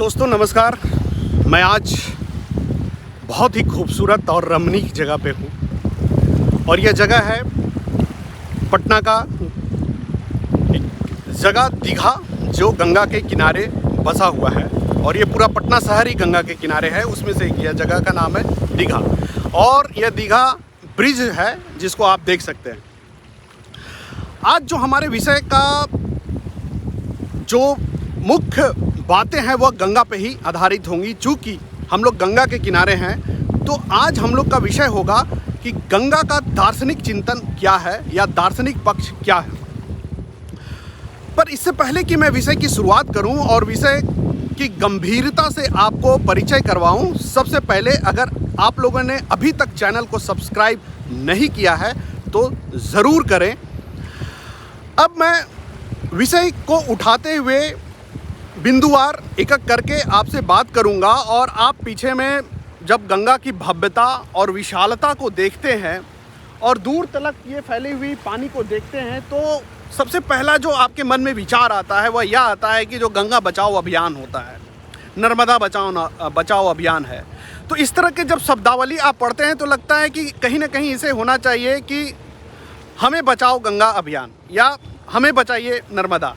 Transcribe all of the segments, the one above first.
दोस्तों नमस्कार। मैं आज बहुत ही खूबसूरत और रमणीक जगह पे हूँ और यह जगह है पटना का एक जगह दीघा, जो गंगा के किनारे बसा हुआ है। और ये पूरा पटना शहर ही गंगा के किनारे है, उसमें से यह जगह का नाम है दीघा। और यह दीघा ब्रिज है जिसको आप देख सकते हैं। आज जो हमारे विषय का जो मुख्य बातें हैं वह गंगा पे ही आधारित होंगी। चूँकि हम लोग गंगा के किनारे हैं तो आज हम लोग का विषय होगा कि गंगा का दार्शनिक चिंतन क्या है या दार्शनिक पक्ष क्या है। पर इससे पहले कि मैं विषय की शुरुआत करूं और विषय की गंभीरता से आपको परिचय करवाऊं, सबसे पहले अगर आप लोगों ने अभी तक चैनल को सब्सक्राइब नहीं किया है तो ज़रूर करें। अब मैं विषय को उठाते हुए बिंदुवार एक एक करके आपसे बात करूंगा और आप पीछे में जब गंगा की भव्यता और विशालता को देखते हैं और दूर तक ये फैली हुई पानी को देखते हैं तो सबसे पहला जो आपके मन में विचार आता है वह यह आता है कि जो गंगा बचाओ अभियान होता है, नर्मदा बचाओ अभियान है। तो इस तरह के जब शब्दावली आप पढ़ते हैं तो लगता है कि कहीं ना कहीं इसे होना चाहिए कि हमें बचाओ गंगा अभियान या हमें बचाइए नर्मदा।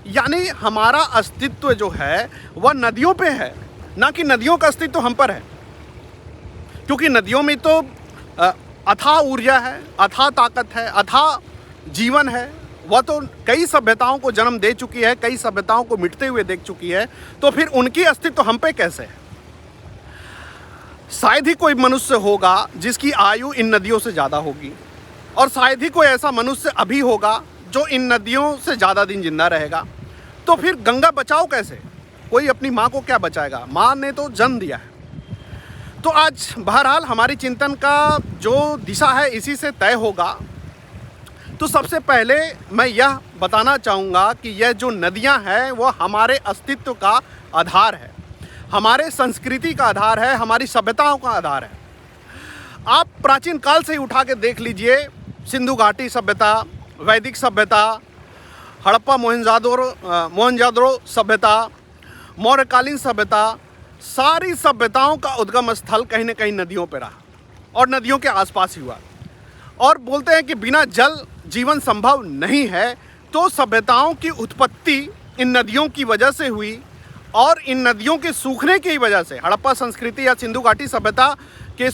यानी हमारा अस्तित्व जो है वह नदियों पे है, ना कि नदियों का अस्तित्व हम पर है। क्योंकि नदियों में तो अथाह ऊर्जा है, अथाह ताकत है, अथाह जीवन है। वह तो कई सभ्यताओं को जन्म दे चुकी है, कई सभ्यताओं को मिटते हुए देख चुकी है। तो फिर उनकी अस्तित्व हम पे कैसे है? शायद ही कोई मनुष्य होगा जिसकी आयु इन नदियों से ज़्यादा होगी, और शायद ही कोई ऐसा मनुष्य अभी होगा जो इन नदियों से ज़्यादा दिन जिंदा रहेगा। तो फिर गंगा बचाओ कैसे? कोई अपनी माँ को क्या बचाएगा? माँ ने तो जन्म दिया है। तो आज बहरहाल हमारी चिंतन का जो दिशा है इसी से तय होगा। तो सबसे पहले मैं यह बताना चाहूँगा कि यह जो नदियाँ हैं वह हमारे अस्तित्व का आधार है, हमारे संस्कृति का आधार है, हमारी सभ्यताओं का आधार है। आप प्राचीन काल से ही उठा के देख लीजिए, सिंधु घाटी सभ्यता, वैदिक सभ्यता, हड़प्पा मोहनजोदड़ो सभ्यता, मौर्यकालीन सभ्यता, सारी सभ्यताओं का उद्गम स्थल कहीं न कहीं नदियों पर रहा और नदियों के आसपास ही हुआ। और बोलते हैं कि बिना जल जीवन संभव नहीं है। तो सभ्यताओं की उत्पत्ति इन नदियों की वजह से हुई और इन नदियों के सूखने की वजह से हड़प्पा संस्कृति या सिंधु घाटी सभ्यता के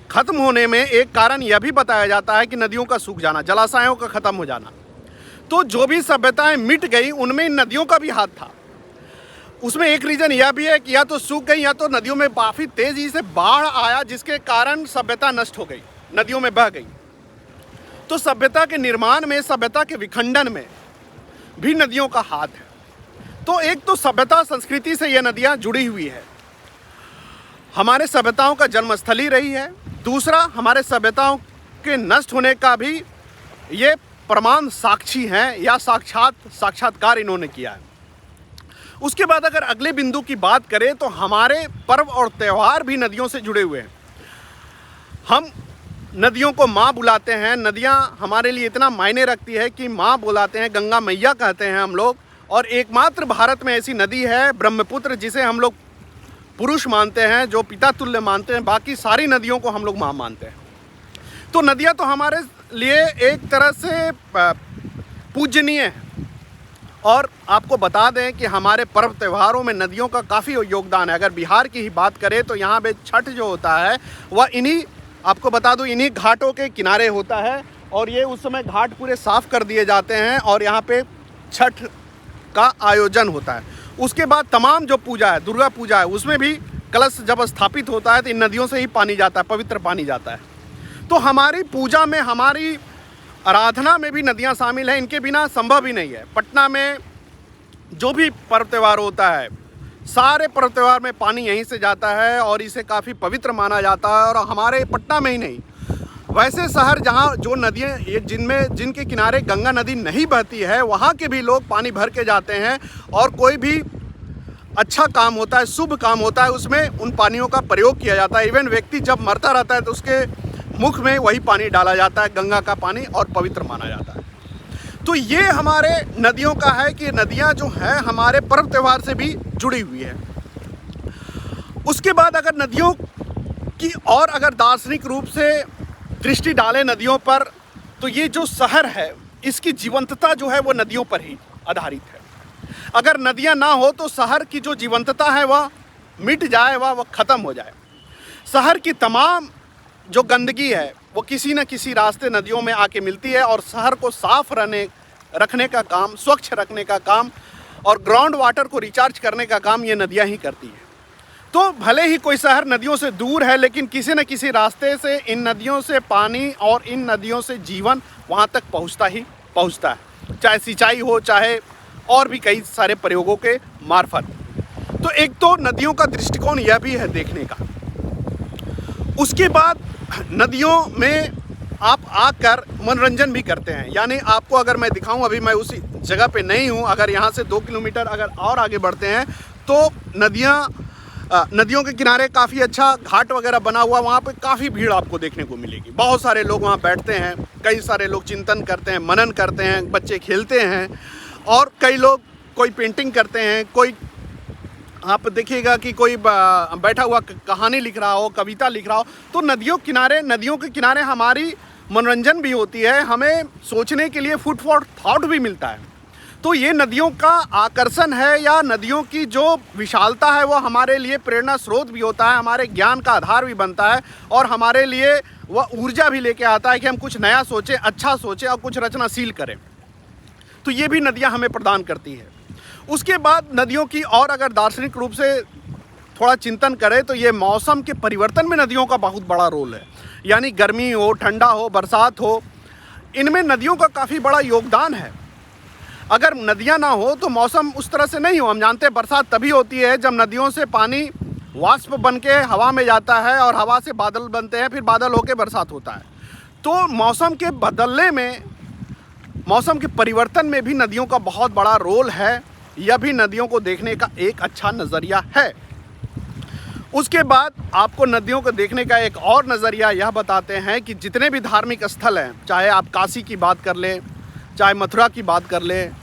खत्म होने में एक कारण यह भी बताया जाता है कि नदियों का सूख जाना, जलाशयों का खत्म हो जाना। तो जो भी सभ्यताएं मिट गई उनमें इन नदियों का भी हाथ था। उसमें एक रीज़न यह भी है कि या तो सूख गई या तो नदियों में काफ़ी तेज़ी से बाढ़ आया जिसके कारण सभ्यता नष्ट हो गई, नदियों में बह गई। तो सभ्यता के निर्माण में, सभ्यता के विखंडन में भी नदियों का हाथ है। तो एक तो सभ्यता संस्कृति से यह नदियाँ जुड़ी हुई है, हमारे सभ्यताओं का जन्मस्थल ही रही है। दूसरा, हमारे सभ्यताओं के नष्ट होने का भी ये प्रमाण साक्षी हैं या साक्षात्कार इन्होंने किया है। उसके बाद अगर अगले बिंदु की बात करें तो हमारे पर्व और त्यौहार भी नदियों से जुड़े हुए हैं। हम नदियों को माँ बुलाते हैं, नदियाँ हमारे लिए इतना मायने रखती है कि माँ बुलाते हैं, गंगा मैया कहते हैं हम लोग। और एकमात्र भारत में ऐसी नदी है ब्रह्मपुत्र, जिसे हम लोग पुरुष मानते हैं, जो पिता तुल्य मानते हैं। बाकी सारी नदियों को हम लोग माँ मानते हैं। तो नदियाँ तो हमारे लिए एक तरह से पूजनीय है। और आपको बता दें कि हमारे पर्व त्योहारों में नदियों का काफ़ी योगदान है। अगर बिहार की ही बात करें तो यहाँ पे छठ जो होता है वह इन्हीं, आपको बता दूँ, इन्हीं घाटों के किनारे होता है। और ये उस समय घाट पूरे साफ़ कर दिए जाते हैं और यहाँ पे छठ का आयोजन होता है। उसके बाद तमाम जो पूजा है, दुर्गा पूजा है, उसमें भी कलश जब स्थापित होता है तो इन नदियों से ही पानी जाता है, पवित्र पानी जाता है। तो हमारी पूजा में, हमारी आराधना में भी नदियाँ शामिल हैं। इनके बिना संभव ही नहीं है। पटना में जो भी पर्व त्यौहार होता है, सारे पर्व त्यौहार में पानी यहीं से जाता है और इसे काफ़ी पवित्र माना जाता है। और हमारे पटना में ही नहीं, वैसे शहर जहाँ जो नदियाँ जिनके किनारे गंगा नदी नहीं बहती है, वहाँ के भी लोग पानी भर के जाते हैं। और कोई भी अच्छा काम होता है, शुभ काम होता है, उसमें उन पानियों का प्रयोग किया जाता है। इवन व्यक्ति जब मरता रहता है तो उसके मुख में वही पानी डाला जाता है, गंगा का पानी, और पवित्र माना जाता है। तो ये हमारे नदियों का है कि नदियाँ जो हैं हमारे पर्व त्यौहार से भी जुड़ी हुई है। उसके बाद अगर नदियों की और अगर दार्शनिक रूप से दृष्टि डालें नदियों पर, तो ये जो शहर है इसकी जीवंतता जो है वो नदियों पर ही आधारित है। अगर नदियां ना हो तो शहर की जो जीवंतता है वह मिट जाए, वह ख़त्म हो जाए। शहर की तमाम जो गंदगी है वो किसी न किसी रास्ते नदियों में आके मिलती है, और शहर को साफ रखने का काम, स्वच्छ रखने का काम और ग्राउंड वाटर को रिचार्ज करने का काम ये नदियां ही करती हैं। तो भले ही कोई शहर नदियों से दूर है, लेकिन किसी न किसी रास्ते से इन नदियों से पानी और इन नदियों से जीवन वहाँ तक पहुँचता ही पहुँचता है, चाहे सिंचाई हो, चाहे और भी कई सारे प्रयोगों के मार्फत। तो एक तो नदियों का दृष्टिकोण यह भी है देखने का। उसके बाद नदियों में आप आकर मनोरंजन भी करते हैं। यानी आपको अगर मैं दिखाऊं, अभी मैं उसी जगह पे नहीं हूं, अगर यहाँ से 2 किलोमीटर अगर और आगे बढ़ते हैं तो नदियों के किनारे काफ़ी अच्छा घाट वगैरह बना हुआ, वहाँ पे काफ़ी भीड़ आपको देखने को मिलेगी। बहुत सारे लोग वहाँ बैठते हैं, कई सारे लोग चिंतन करते हैं, मनन करते हैं, बच्चे खेलते हैं, और कई लोग कोई पेंटिंग करते हैं, कोई आप देखिएगा कि कोई बैठा हुआ कहानी लिख रहा हो, कविता लिख रहा हो। तो नदियों के किनारे हमारी मनोरंजन भी होती है, हमें सोचने के लिए फूड फॉर थॉट भी मिलता है। तो ये नदियों का आकर्षण है, या नदियों की जो विशालता है वो हमारे लिए प्रेरणा स्रोत भी होता है, हमारे ज्ञान का आधार भी बनता है, और हमारे लिए वह ऊर्जा भी लेके आता है कि हम कुछ नया सोचें, अच्छा सोचें और कुछ रचनाशील करें। तो ये भी नदियाँ हमें प्रदान करती है। उसके बाद नदियों की और अगर दार्शनिक रूप से थोड़ा चिंतन करें तो ये मौसम के परिवर्तन में नदियों का बहुत बड़ा रोल है। यानी गर्मी हो, ठंडा हो, बरसात हो, इनमें नदियों का काफ़ी बड़ा योगदान है। अगर नदियाँ ना हो तो मौसम उस तरह से नहीं हो। हम जानते हैं बरसात तभी होती है जब नदियों से पानी वाष्प बन के हवा में जाता है, और हवा से बादल बनते हैं, फिर बादल होकर बरसात होता है। तो मौसम के बदलने में, मौसम के परिवर्तन में भी नदियों का बहुत बड़ा रोल है। यह भी नदियों को देखने का एक अच्छा नज़रिया है। उसके बाद आपको नदियों को देखने का एक और नज़रिया यह बताते हैं कि जितने भी धार्मिक स्थल हैं, चाहे आप काशी की बात कर लें, चाहे मथुरा की बात कर लें,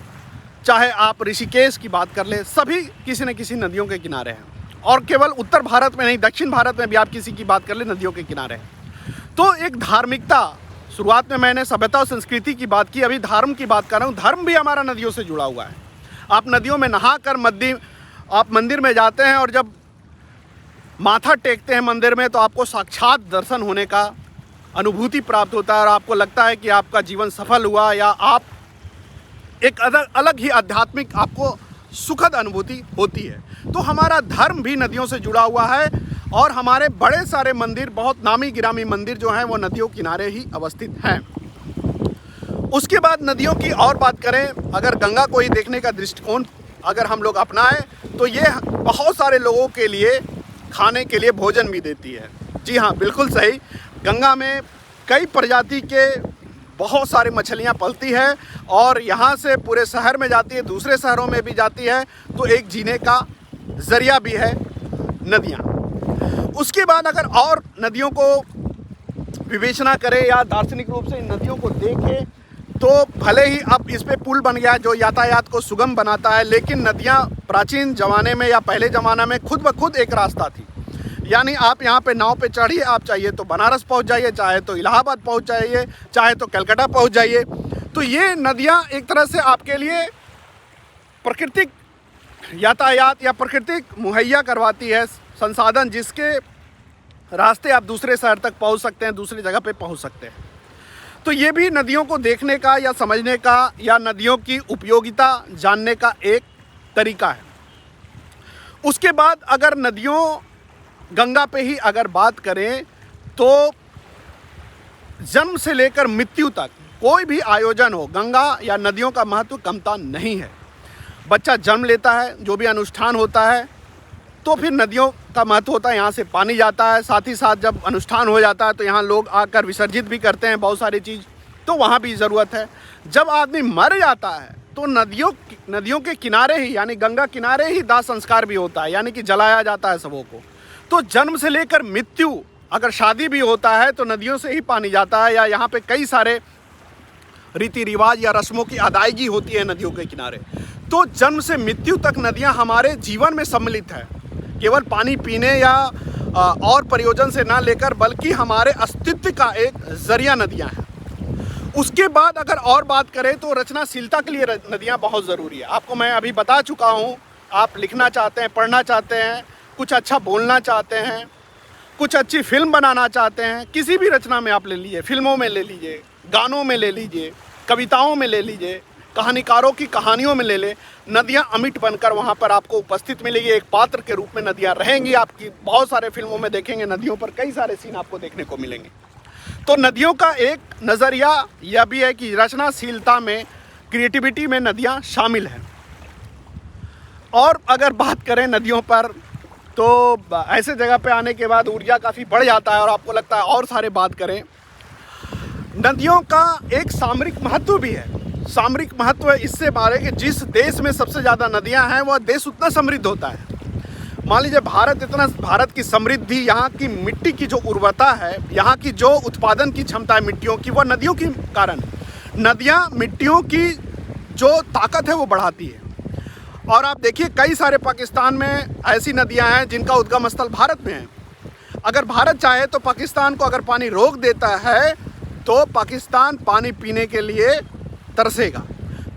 चाहे आप ऋषिकेश की बात कर लें, सभी किसी न किसी नदियों के किनारे हैं। और केवल उत्तर भारत में नहीं, दक्षिण भारत में भी आप किसी की बात कर लें, नदियों के किनारे हैं। तो एक धार्मिकता, शुरुआत में मैंने सभ्यता और संस्कृति की बात की, अभी धर्म की बात कर रहा हूँ। धर्म भी हमारा नदियों से जुड़ा हुआ है। आप नदियों में नहा कर आप मंदिर में जाते हैं, और जब माथा टेकते हैं मंदिर में तो आपको साक्षात दर्शन होने का अनुभूति प्राप्त होता है, और आपको लगता है कि आपका जीवन सफल हुआ, या आप एक अलग ही आध्यात्मिक आपको सुखद अनुभूति होती है। तो हमारा धर्म भी नदियों से जुड़ा हुआ है, और हमारे बड़े सारे मंदिर, बहुत नामी गिरामी मंदिर जो हैं वो नदियों किनारे ही अवस्थित हैं। उसके बाद नदियों की और बात करें, अगर गंगा को ही देखने का दृष्टिकोण अगर हम लोग अपनाएं तो ये बहुत सारे लोगों के लिए खाने के लिए भोजन भी देती है। जी हाँ, बिल्कुल सही। गंगा में कई प्रजाति के बहुत सारी मछलियाँ पलती है, और यहाँ से पूरे शहर में जाती है, दूसरे शहरों में भी जाती है। तो एक जीने का ज़रिया भी है नदियाँ। उसके बाद अगर और नदियों को विवेचना करें या दार्शनिक रूप से इन नदियों को देखें, तो भले ही अब इस पे पुल बन गया जो यातायात को सुगम बनाता है, लेकिन नदियाँ प्राचीन ज़माने में या पहले ज़माना में खुद ब खुद एक रास्ता थी। यानी आप यहाँ पे नाव पे चढ़िए, आप चाहिए तो बनारस पहुँच जाइए, चाहे तो इलाहाबाद पहुँच जाइए, चाहे तो कलकत्ता पहुँच जाइए। तो ये नदियाँ एक तरह से आपके लिए प्राकृतिक यातायात या प्राकृतिक मुहैया करवाती है संसाधन, जिसके रास्ते आप दूसरे शहर तक पहुँच सकते हैं, दूसरी जगह पे पहुँच सकते हैं। तो ये भी नदियों को देखने का या समझने का या नदियों की उपयोगिता जानने का एक तरीका है। उसके बाद अगर नदियों, गंगा पे ही अगर बात करें तो जन्म से लेकर मृत्यु तक कोई भी आयोजन हो, गंगा या नदियों का महत्व कमता नहीं है। बच्चा जन्म लेता है, जो भी अनुष्ठान होता है, तो फिर नदियों का महत्व होता है। यहाँ से पानी जाता है, साथ ही साथ जब अनुष्ठान हो जाता है तो यहाँ लोग आकर विसर्जित भी करते हैं बहुत सारी चीज़, तो वहाँ भी ज़रूरत है। जब आदमी मर जाता है तो नदियों के किनारे ही, यानी गंगा किनारे ही दाह संस्कार भी होता है, यानी कि जलाया जाता है सबों को। तो जन्म से लेकर मृत्यु, अगर शादी भी होता है तो नदियों से ही पानी जाता है, या यहाँ पे कई सारे रीति रिवाज या रस्मों की अदायगी होती है नदियों के किनारे। तो जन्म से मृत्यु तक नदियाँ हमारे जीवन में सम्मिलित है। केवल पानी पीने या और प्रयोजन से ना लेकर, बल्कि हमारे अस्तित्व का एक जरिया नदियां हैं। उसके बाद अगर और बात करें तो रचनाशीलता के लिए नदियां बहुत ज़रूरी है। आपको मैं अभी बता चुका हूं, आप लिखना चाहते हैं, पढ़ना चाहते हैं, कुछ अच्छा बोलना चाहते हैं, कुछ अच्छी फिल्म बनाना चाहते हैं, किसी भी रचना में आप ले लीजिए, फिल्मों में ले लीजिए, गानों में ले लीजिए, कविताओं में ले लीजिए, कहानीकारों की कहानियों में ले ले, नदियां अमिट बनकर वहाँ पर आपको उपस्थित मिलेगी। एक पात्र के रूप में नदियां रहेंगी आपकी। बहुत सारे फिल्मों में देखेंगे नदियों पर कई सारे सीन आपको देखने को मिलेंगे। तो नदियों का एक नज़रिया यह भी है कि रचनाशीलता में, क्रिएटिविटी में नदियां शामिल हैं। और अगर बात करें नदियों पर, तो ऐसे जगह पे आने के बाद ऊर्जा काफ़ी बढ़ जाता है और आपको लगता है और सारे बात करें। नदियों का एक सामरिक महत्व भी है। सामरिक महत्व इससे बारे कि जिस देश में सबसे ज़्यादा नदियां हैं वह देश उतना समृद्ध होता है। मान लीजिए भारत की समृद्धि, यहाँ की मिट्टी की जो उर्वरता है, यहाँ की जो उत्पादन की क्षमता है मिट्टियों की, वह नदियों के कारण। नदियाँ मिट्टियों की जो ताकत है वो बढ़ाती है। और आप देखिए कई सारे पाकिस्तान में ऐसी नदियाँ हैं जिनका उद्गम स्थल भारत में है। अगर भारत चाहे तो पाकिस्तान को अगर पानी रोक देता है तो पाकिस्तान पानी पीने के लिए तरसेगा।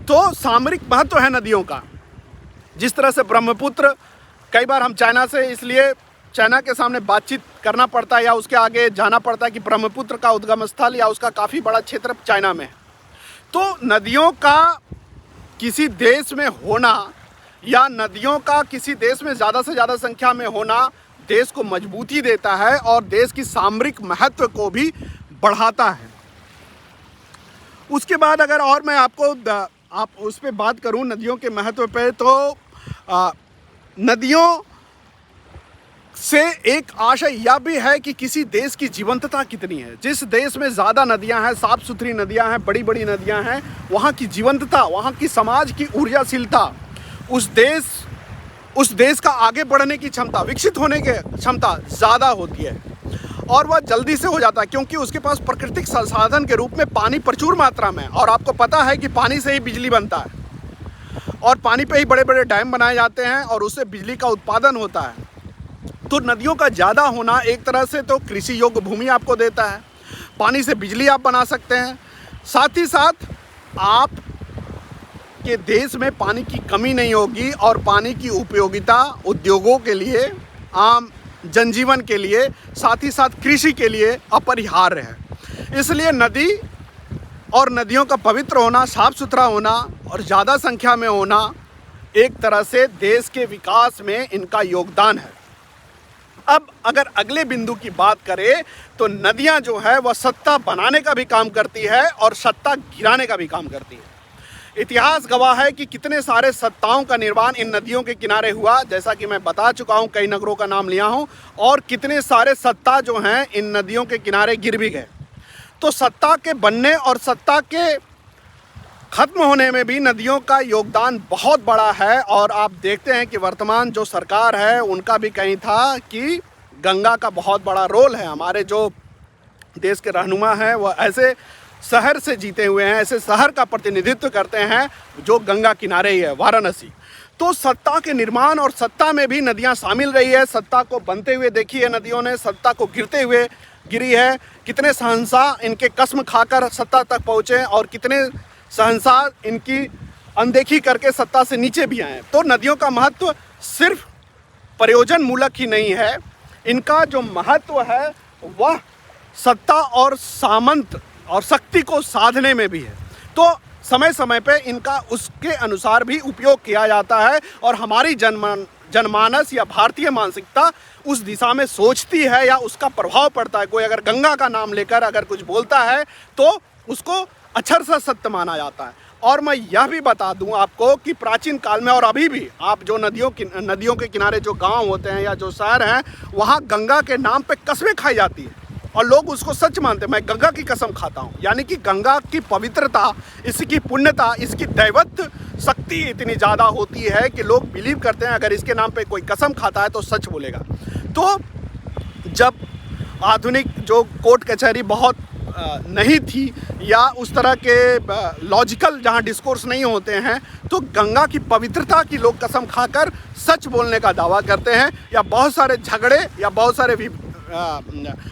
तो सामरिक महत्व है नदियों का। जिस तरह से ब्रह्मपुत्र, कई बार हम चाइना से इसलिए चाइना के सामने बातचीत करना पड़ता है या उसके आगे जाना पड़ता है कि ब्रह्मपुत्र का उद्गम स्थल या उसका काफ़ी बड़ा क्षेत्र चाइना में है। तो नदियों का किसी देश में होना या नदियों का किसी देश में ज़्यादा से ज़्यादा संख्या में होना देश को मजबूती देता है और देश की सामरिक महत्व को भी बढ़ाता है। उसके बाद अगर और मैं आप उस पर बात करूं नदियों के महत्व पे, तो नदियों से एक आशय यह भी है कि किसी देश की जीवंतता कितनी है। जिस देश में ज़्यादा नदियां हैं, साफ़ सुथरी नदियां हैं, बड़ी बड़ी नदियां हैं, वहाँ की जीवंतता, वहाँ की समाज की ऊर्जाशीलता, उस देश का आगे बढ़ने की क्षमता, विकसित होने की क्षमता ज़्यादा होती है। और वह जल्दी से हो जाता है क्योंकि उसके पास प्राकृतिक संसाधन के रूप में पानी प्रचुर मात्रा में। और आपको पता है कि पानी से ही बिजली बनता है और पानी पे ही बड़े बड़े डैम बनाए जाते हैं और उससे बिजली का उत्पादन होता है। तो नदियों का ज़्यादा होना एक तरह से तो कृषि योग्य भूमि आपको देता है, पानी से बिजली आप बना सकते हैं, साथ ही साथ आप के देश में पानी की कमी नहीं होगी और पानी की उपयोगिता उद्योगों के लिए, आम जनजीवन के लिए, साथ ही साथ कृषि के लिए अपरिहार्य है। इसलिए नदी और नदियों का पवित्र होना, साफ सुथरा होना और ज़्यादा संख्या में होना एक तरह से देश के विकास में इनका योगदान है। अब अगर अगले बिंदु की बात करें तो नदियां जो है वह सत्ता बनाने का भी काम करती है और सत्ता गिराने का भी काम करती है। इतिहास गवाह है कि कितने सारे सत्ताओं का निर्माण इन नदियों के किनारे हुआ, जैसा कि मैं बता चुका हूं, कई नगरों का नाम लिया हूं, और कितने सारे सत्ता जो हैं इन नदियों के किनारे गिर भी गए। तो सत्ता के बनने और सत्ता के खत्म होने में भी नदियों का योगदान बहुत बड़ा है। और आप देखते हैं कि वर्तमान जो सरकार है उनका भी कहीं था कि गंगा का बहुत बड़ा रोल है। हमारे जो देश के रहनुमा हैं वह ऐसे शहर से जीते हुए हैं, ऐसे शहर का प्रतिनिधित्व करते हैं जो गंगा किनारे ही है, वाराणसी। तो सत्ता के निर्माण और सत्ता में भी नदियां शामिल रही है। सत्ता को बनते हुए देखी है नदियों ने, सत्ता को गिरते हुए गिरी है। कितने शहंशाह इनके कसम खाकर सत्ता तक पहुँचे और कितने शहंशाह इनकी अनदेखी करके सत्ता से नीचे भी आए। तो नदियों का महत्व सिर्फ प्रयोजन मूलक ही नहीं है, इनका जो महत्व है वह सत्ता और सामंत और शक्ति को साधने में भी है। तो समय समय पे इनका उसके अनुसार भी उपयोग किया जाता है और हमारी जनमानस या भारतीय मानसिकता उस दिशा में सोचती है या उसका प्रभाव पड़ता है। कोई अगर गंगा का नाम लेकर अगर कुछ बोलता है तो उसको अक्षर सा सत्य माना जाता है। और मैं यह भी बता दूं आपको कि प्राचीन काल में और अभी भी आप जो नदियों के किनारे जो गांव होते हैं या जो शहर हैं, वहाँ गंगा के नाम पे कस्में खाई जाती है और लोग उसको सच मानते हैं। मैं गंगा की कसम खाता हूँ, यानी कि गंगा की पवित्रता, इसकी पुण्यता, इसकी दैवत्व शक्ति इतनी ज़्यादा होती है कि लोग बिलीव करते हैं अगर इसके नाम पे कोई कसम खाता है तो सच बोलेगा। तो जब आधुनिक जो कोर्ट कचहरी बहुत नहीं थी या उस तरह के लॉजिकल जहाँ डिस्कोर्स नहीं होते हैं, तो गंगा की पवित्रता की लोग कसम खाकर सच बोलने का दावा करते हैं या बहुत सारे झगड़े या बहुत सारे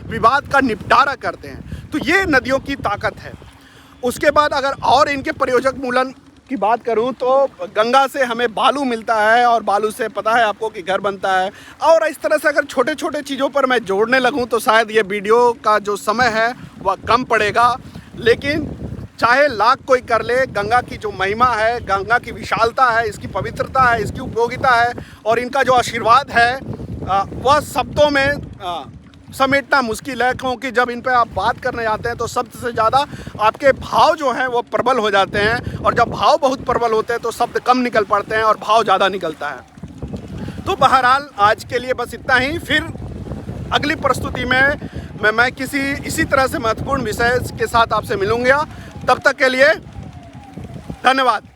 विवाद का निपटारा करते हैं। तो ये नदियों की ताकत है। उसके बाद अगर और इनके प्रयोजक मूलन की बात करूं तो गंगा से हमें बालू मिलता है और बालू से पता है आपको कि घर बनता है। और इस तरह से अगर छोटे छोटे चीज़ों पर मैं जोड़ने लगूं तो शायद ये वीडियो का जो समय है वह कम पड़ेगा, लेकिन चाहे लाख कोई कर ले, गंगा की जो महिमा है, गंगा की विशालता है, इसकी पवित्रता है, इसकी उपयोगिता है और इनका जो आशीर्वाद है वह शब्दों में समेटना मुश्किल है, क्योंकि जब इन पे आप बात करने जाते हैं तो शब्द से ज़्यादा आपके भाव जो हैं वो प्रबल हो जाते हैं, और जब भाव बहुत प्रबल होते हैं तो शब्द कम निकल पड़ते हैं और भाव ज़्यादा निकलता है। तो बहरहाल आज के लिए बस इतना ही। फिर अगली प्रस्तुति में मैं किसी इसी तरह से महत्वपूर्ण विषय के साथ आपसे मिलूँगा। तब तक के लिए धन्यवाद।